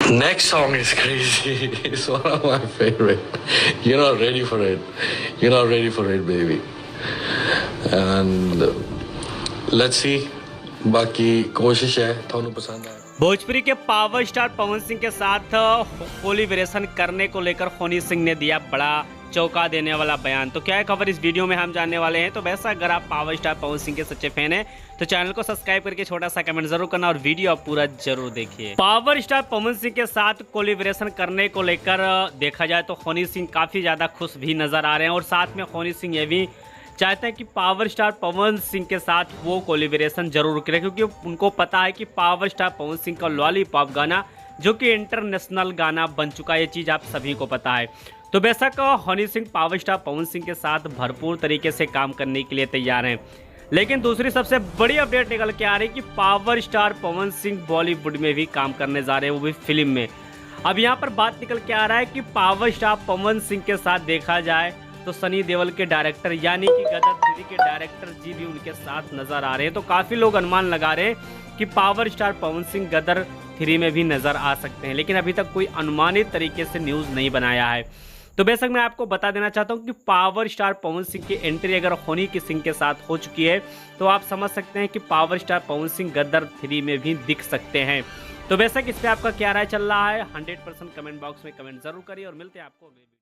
Next song is crazy. It's one of my favorite. You're not ready for it. You're not ready for it, baby. And let's see. बाकी कोशिश है थानू पसंद आए। भोजपुरी के power star Pawan Singh के साथ कोलिब्रेशन करने को लेकर हनी सिंह ने दिया बड़ा चौंका देने वाला बयान। तो क्या है खबर इस वीडियो में हम जानने वाले हैं। तो वैसा अगर आप पावर स्टार पवन सिंह के सच्चे फैन हैं तो चैनल को सब्सक्राइब करके छोटा सा कमेंट जरूर करना और वीडियो आप पूरा जरूर देखिए। पावर स्टार पवन सिंह के साथ कोलिब्रेशन करने को लेकर देखा जाए तो हनी सिंह काफी ज्यादा खुश भी नजर आ रहे हैं और साथ में हनी सिंह ये भी चाहते हैं कि पावर स्टार पवन सिंह के साथ वो कोलिब्रेशन जरूर करें, क्योंकि उनको पता है कि पावर स्टार पवन सिंह का लॉलीपॉप गाना जो कि इंटरनेशनल गाना बन चुका है, ये चीज़ आप सभी को पता है। तो बेशक हनी सिंह पावर स्टार पवन सिंह के साथ भरपूर तरीके से काम करने के लिए तैयार हैं, लेकिन दूसरी सबसे बड़ी अपडेट निकल के आ रही है कि पावर स्टार पवन सिंह बॉलीवुड में भी काम करने जा रहे हैं, वो भी फिल्म में। अब यहाँ पर बात निकल के आ रहा है कि पावर स्टार पवन सिंह के साथ देखा जाए तो सनी देओल के डायरेक्टर यानी कि गदर 3 के डायरेक्टर जी भी उनके साथ नजर आ रहे हैं। तो काफी लोग अनुमान लगा रहे हैं कि पावर स्टार पवन सिंह गदर 3 में भी नजर आ सकते हैं, लेकिन अभी तक कोई अनुमानित तरीके से न्यूज नहीं बनाया है। तो बेशक मैं आपको बता देना चाहता हूं कि पावर स्टार पवन सिंह की एंट्री अगर हनी सिंह के साथ हो चुकी है तो आप समझ सकते हैं कि पावर स्टार पवन सिंह गदर 3 में भी दिख सकते हैं। तो बेशक इस पर आपका क्या राय चल रहा है 100% कमेंट बॉक्स में कमेंट जरूर करिए और मिलते हैं आपको।